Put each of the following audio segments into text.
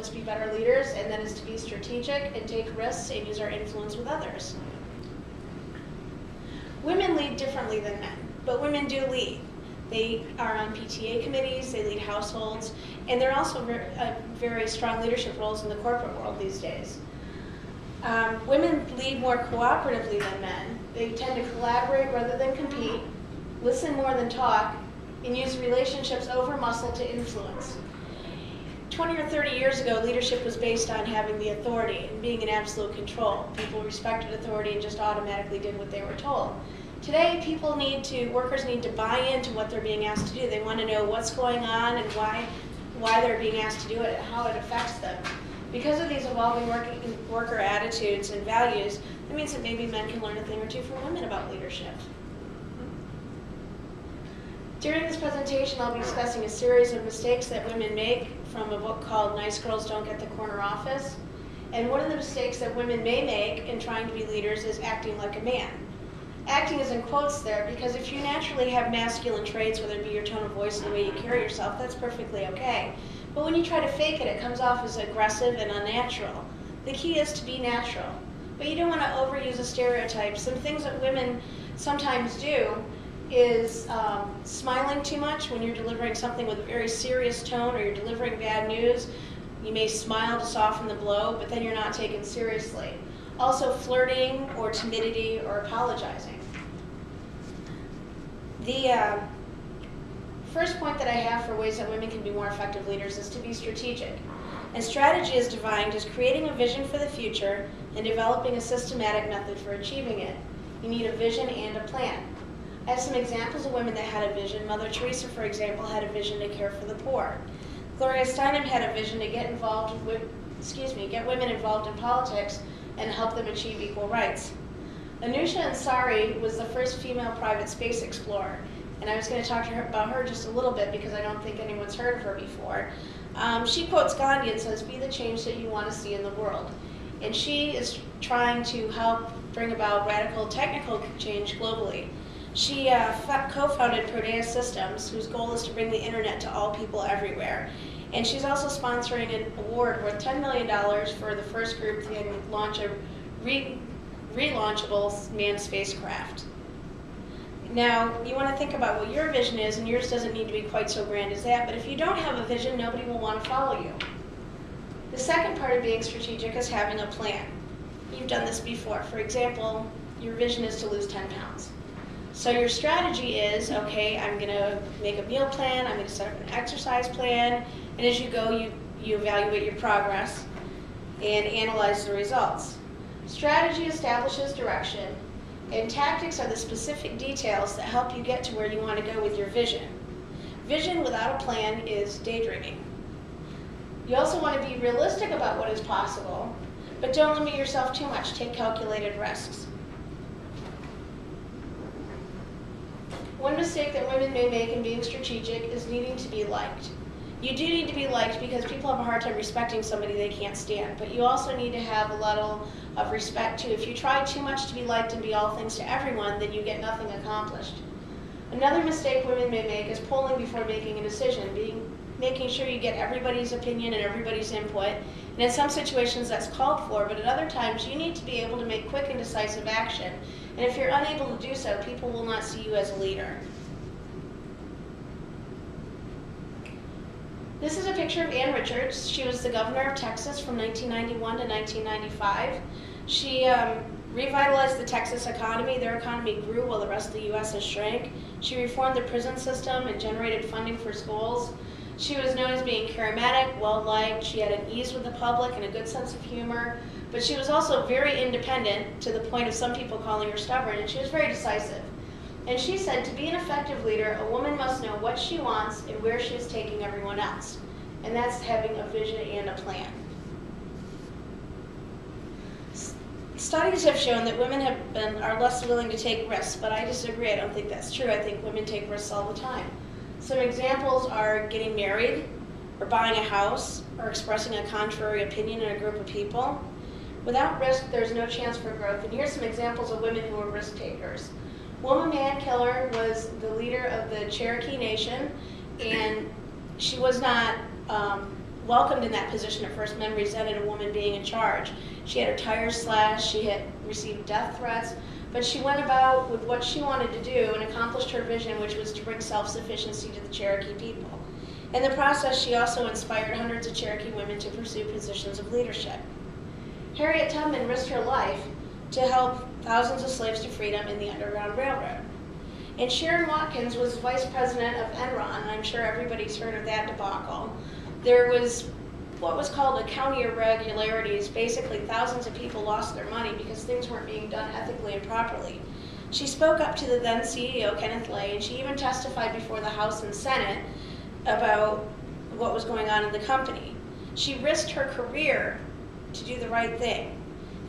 to be better leaders, and that is to be strategic and take risks and use our influence with others. Women lead differently than men, but women do lead. They are on PTA committees, they lead households, and they're also very strong leadership roles in the corporate world these days. Women lead more cooperatively than men. They tend to collaborate rather than compete, listen more than talk, and use relationships over muscle to influence. 20 or 30 years ago, leadership was based on having the authority and being in absolute control. People respected authority and just automatically did what they were told. Today, workers need to buy into what they're being asked to do. They want to know what's going on and why they're being asked to do it and how it affects them. Because of these evolving worker attitudes and values, that means that maybe men can learn a thing or two from women about leadership. During this presentation, I'll be discussing a series of mistakes that women make from a book called Nice Girls Don't Get the Corner Office. And one of the mistakes that women may make in trying to be leaders is acting like a man. Acting is in quotes there because if you naturally have masculine traits, whether it be your tone of voice and the way you carry yourself, that's perfectly okay. But when you try to fake it, it comes off as aggressive and unnatural. The key is to be natural. But you don't want to overuse a stereotype. Some things that women sometimes do is smiling too much when you're delivering something with a very serious tone or you're delivering bad news. You may smile to soften the blow, but then you're not taken seriously. Also flirting or timidity or apologizing. The first point that I have for ways that women can be more effective leaders is to be strategic. And strategy is defined as creating a vision for the future and developing a systematic method for achieving it. You need a vision and a plan. I have some examples of women that had a vision. Mother Teresa, for example, had a vision to care for the poor. Gloria Steinem had a vision to get women involved in politics and help them achieve equal rights. Anousheh Ansari was the first female private space explorer, and I was going to talk to her about her just a little bit because I don't think anyone's heard of her before. She quotes Gandhi and says, "Be the change that you want to see in the world." And she is trying to help bring about radical technical change globally. She co-founded Prodea Systems, whose goal is to bring the internet to all people everywhere. And she's also sponsoring an award worth $10 million for the first group to launch a relaunchable manned spacecraft. Now, you want to think about what your vision is, and yours doesn't need to be quite so grand as that, but if you don't have a vision, nobody will want to follow you. The second part of being strategic is having a plan. You've done this before. For example, your vision is to lose 10 pounds. So your strategy is, okay, I'm going to make a meal plan, I'm going to set up an exercise plan, and as you go, you evaluate your progress and analyze the results. Strategy establishes direction, and tactics are the specific details that help you get to where you want to go with your vision. Vision without a plan is daydreaming. You also want to be realistic about what is possible, but don't limit yourself too much. Take calculated risks. One mistake that women may make in being strategic is needing to be liked. You do need to be liked because people have a hard time respecting somebody they can't stand, but you also need to have a level of respect too. If you try too much to be liked and be all things to everyone, then you get nothing accomplished. Another mistake women may make is polling before making a decision, making sure you get everybody's opinion and everybody's input. And in some situations that's called for, but at other times you need to be able to make quick and decisive action. And if you're unable to do so, people will not see you as a leader. This is a picture of Ann Richards. She was the governor of Texas from 1991 to 1995. She revitalized the Texas economy. Their economy grew while the rest of the U.S. has shrank. She reformed the prison system and generated funding for schools. She was known as being charismatic, well-liked. She had an ease with the public and a good sense of humor. But she was also very independent, to the point of some people calling her stubborn, and she was very decisive. And she said, to be an effective leader, a woman must know what she wants and where she is taking everyone else. And that's having a vision and a plan. Studies have shown that women are less willing to take risks, but I disagree. I don't think that's true. I think women take risks all the time. Some examples are getting married, or buying a house, or expressing a contrary opinion in a group of people. Without risk, there's no chance for growth. And here's some examples of women who are risk takers. Wilma Mankiller was the leader of the Cherokee Nation, and she was not welcomed in that position at first men resented a woman being in charge. She had her tires slashed, she had received death threats, but she went about with what she wanted to do and accomplished her vision, which was to bring self-sufficiency to the Cherokee people. In the process, she also inspired hundreds of Cherokee women to pursue positions of leadership. Harriet Tubman risked her life to help thousands of slaves to freedom in the Underground Railroad. And Sharon Watkins was vice president of Enron, and I'm sure everybody's heard of that debacle. There was what was called a county irregularities. Basically, thousands of people lost their money because things weren't being done ethically and properly. She spoke up to the then CEO, Kenneth Lay, and she even testified before the House and Senate about what was going on in the company. She risked her career to do the right thing.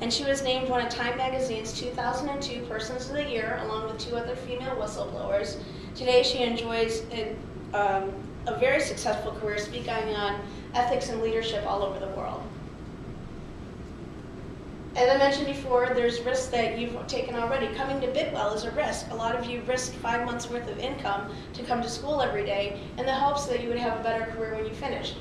And she was named one of Time Magazine's 2002 Persons of the Year, along with 2 other female whistleblowers. Today she enjoys a very successful career speaking on ethics and leadership all over the world. As I mentioned before, there's risks that you've taken already. Coming to Bidwell is a risk. A lot of you risked 5 months worth of income to come to school every day in the hopes that you would have a better career when you finished.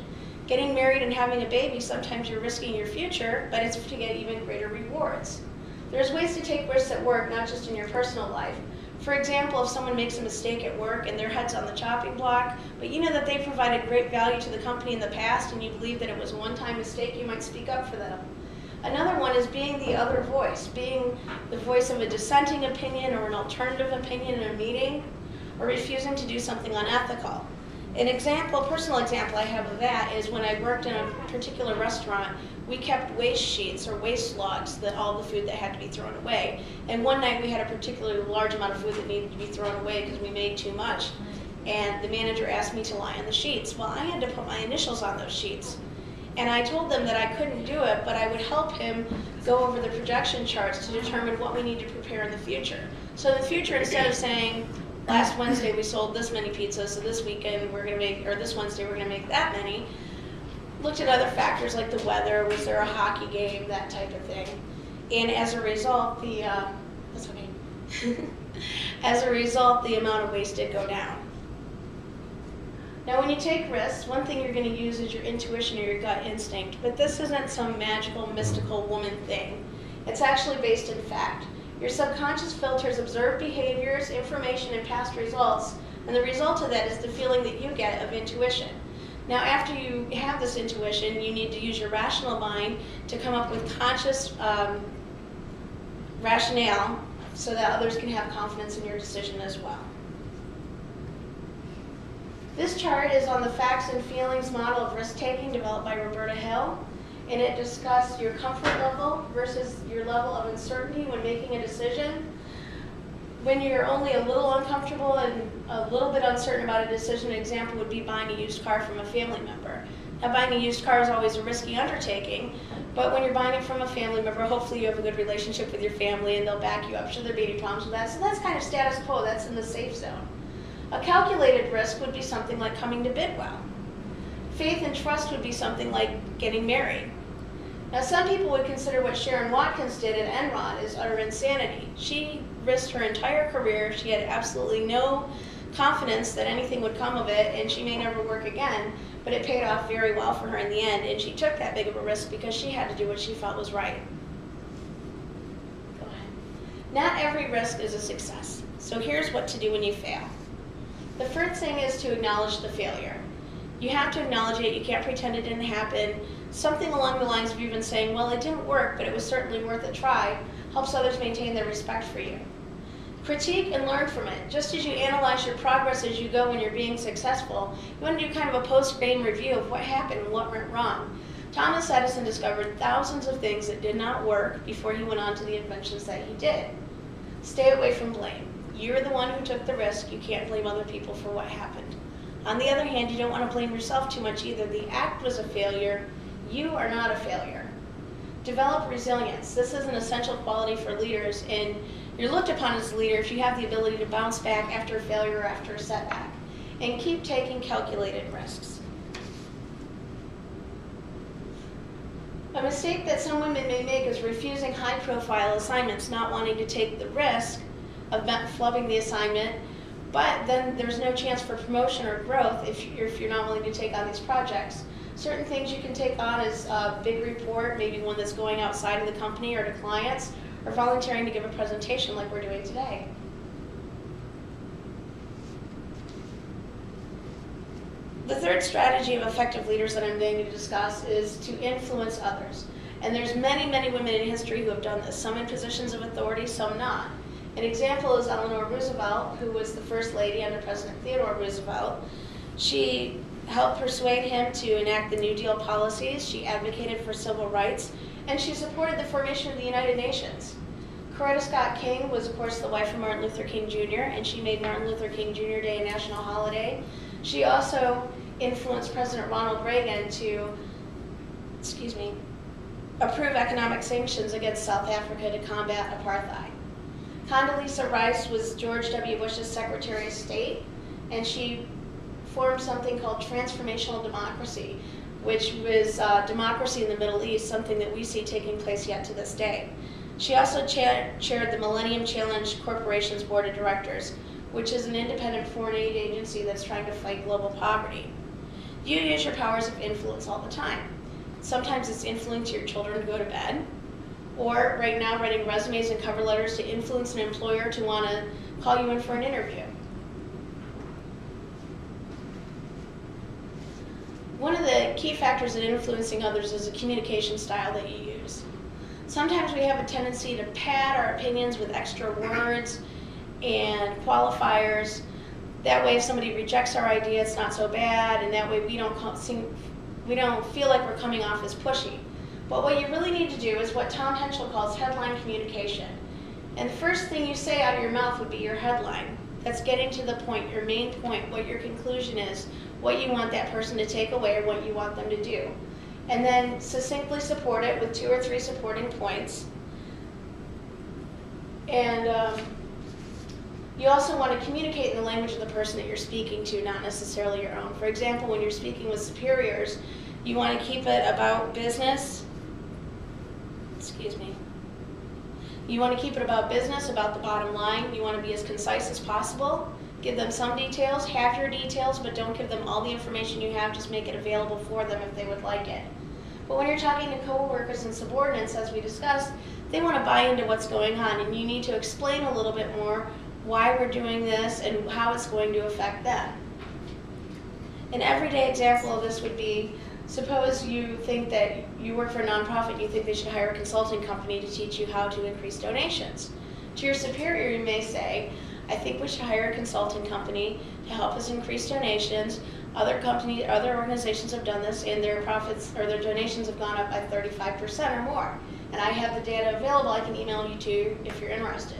Getting married and having a baby, sometimes you're risking your future, but it's to get even greater rewards. There's ways to take risks at work, not just in your personal life. For example, if someone makes a mistake at work and their head's on the chopping block, but you know that they provided great value to the company in the past and you believe that it was a one-time mistake, you might speak up for them. Another one is being the other voice, being the voice of a dissenting opinion or an alternative opinion in a meeting, or refusing to do something unethical. Personal example I have of that is when I worked in a particular restaurant, we kept waste sheets or waste logs, that all the food that had to be thrown away. And one night we had a particularly large amount of food that needed to be thrown away because we made too much. And the manager asked me to lie on the sheets. Well, I had to put my initials on those sheets. And I told them that I couldn't do it, but I would help him go over the projection charts to determine what we need to prepare in the future. So in the future, instead of saying, last Wednesday we sold this many pizzas, so this weekend we're going to make, or this Wednesday we're going to make that many, looked at other factors like the weather, was there a hockey game, that type of thing. And as a result, as a result, the amount of waste did go down. Now when you take risks, one thing you're going to use is your intuition or your gut instinct, but this isn't some magical, mystical woman thing. It's actually based in fact. Your subconscious filters observed behaviors, information, and past results, and the result of that is the feeling that you get of intuition. Now after you have this intuition, you need to use your rational mind to come up with conscious rationale so that others can have confidence in your decision as well. This chart is on the facts and feelings model of risk-taking developed by Roberta Hill, and it discussed your comfort level versus your level of uncertainty when making a decision. When you're only a little uncomfortable and a little bit uncertain about a decision, an example would be buying a used car from a family member. Now, buying a used car is always a risky undertaking, but when you're buying it from a family member, hopefully you have a good relationship with your family and they'll back you up should there be any problems with that. So that's kind of status quo, that's in the safe zone. A calculated risk would be something like coming to Bidwell. Faith and trust would be something like getting married. Now some people would consider what Sharon Watkins did at Enron as utter insanity. She risked her entire career, she had absolutely no confidence that anything would come of it, and she may never work again, but it paid off very well for her in the end, and she took that big of a risk because she had to do what she felt was right. Go ahead. Not every risk is a success, so here's what to do when you fail. The first thing is to acknowledge the failure. You have to acknowledge it, you can't pretend it didn't happen. Something along the lines of even saying, well, it didn't work, but it was certainly worth a try, helps others maintain their respect for you. Critique and learn from it. Just as you analyze your progress as you go when you're being successful, you want to do kind of a post-game review of what happened and what went wrong. Thomas Edison discovered thousands of things that did not work before he went on to the inventions that he did. Stay away from blame. You're the one who took the risk. You can't blame other people for what happened. On the other hand, you don't want to blame yourself too much either. The act was a failure. You are not a failure. Develop resilience. This is an essential quality for leaders, and you're looked upon as a leader if you have the ability to bounce back after a failure or after a setback. And keep taking calculated risks. A mistake that some women may make is refusing high-profile assignments, not wanting to take the risk of flubbing the assignment, but then there's no chance for promotion or growth if you're not willing to take on these projects. Certain things you can take on is a big report, maybe one that's going outside of the company or to clients, or volunteering to give a presentation like we're doing today. The third strategy of effective leaders that I'm going to discuss is to influence others. And there's many, many women in history who have done this, some in positions of authority, some not. An example is Eleanor Roosevelt, who was the first lady under President Theodore Roosevelt. She helped persuade him to enact the New Deal policies, she advocated for civil rights, and she supported the formation of the United Nations. Coretta Scott King was, of course, the wife of Martin Luther King Jr., and she made Martin Luther King Jr. Day a national holiday. She also influenced President Ronald Reagan to, approve economic sanctions against South Africa to combat apartheid. Condoleezza Rice was George W. Bush's Secretary of State, and she formed something called transformational democracy, which was democracy in the Middle East, something that we see taking place yet to this day. She also chaired the Millennium Challenge Corporation's Board of Directors, which is an independent foreign aid agency that's trying to fight global poverty. You use your powers of influence all the time. Sometimes it's influencing your children to go to bed, or right now writing resumes and cover letters to influence an employer to want to call you in for an interview. One of the key factors in influencing others is the communication style that you use. Sometimes we have a tendency to pad our opinions with extra words and qualifiers. That way if somebody rejects our idea, it's not so bad, and that way we don't feel like we're coming off as pushy. But what you really need to do is what Tom Henschel calls headline communication. And the first thing you say out of your mouth would be your headline. That's getting to the point, your main point, what your conclusion is, what you want that person to take away, or what you want them to do. And then succinctly support it with 2 or 3 supporting points. And you also want to communicate in the language of the person that you're speaking to, not necessarily your own. For example, when you're speaking with superiors, you want to keep it about business. You want to keep it about business, about the bottom line. You want to be as concise as possible. Give them some details, have your details, but don't give them all the information you have. Just make it available for them if they would like it. But when you're talking to coworkers and subordinates, as we discussed, they want to buy into what's going on, and you need to explain a little bit more why we're doing this and how it's going to affect them. An everyday example of this would be, suppose you think that you work for a nonprofit and you think they should hire a consulting company to teach you how to increase donations. To your superior, you may say, I think we should hire a consulting company to help us increase donations. Other organizations have done this, and their profits or their donations have gone up by 35% or more. And I have the data available. I can email you to if you're interested.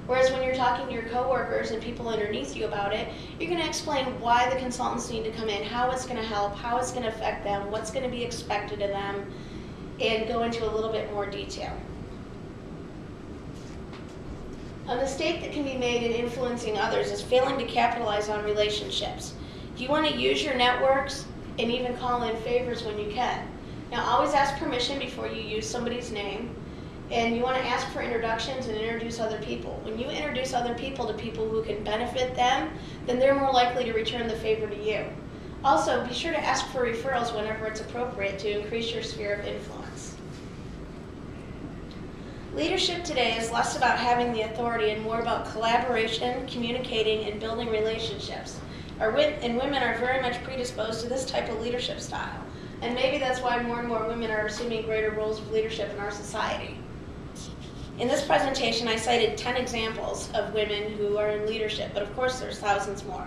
Whereas when you're talking to your coworkers and people underneath you about it, you're going to explain why the consultants need to come in, how it's going to help, how it's going to affect them, what's going to be expected of them, and go into a little bit more detail. A mistake that can be made in influencing others is failing to capitalize on relationships. You want to use your networks and even call in favors when you can. Now, always ask permission before you use somebody's name, and you want to ask for introductions and introduce other people. When you introduce other people to people who can benefit them, then they're more likely to return the favor to you. Also, be sure to ask for referrals whenever it's appropriate to increase your sphere of influence. Leadership today is less about having the authority and more about collaboration, communicating, and building relationships. And women are very much predisposed to this type of leadership style. And maybe that's why more and more women are assuming greater roles of leadership in our society. In this presentation, I cited 10 examples of women who are in leadership, but of course there's thousands more.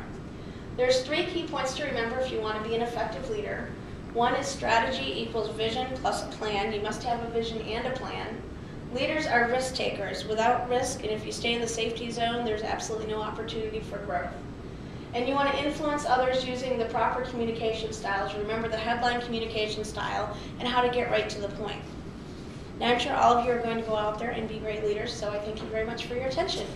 There's 3 key points to remember if you want to be an effective leader. One is strategy equals vision plus a plan. You must have a vision and a plan. Leaders are risk takers. Without risk, and if you stay in the safety zone, there's absolutely no opportunity for growth. And you want to influence others using the proper communication styles. Remember the headline communication style and how to get right to the point. Now I'm sure all of you are going to go out there and be great leaders, so I thank you very much for your attention.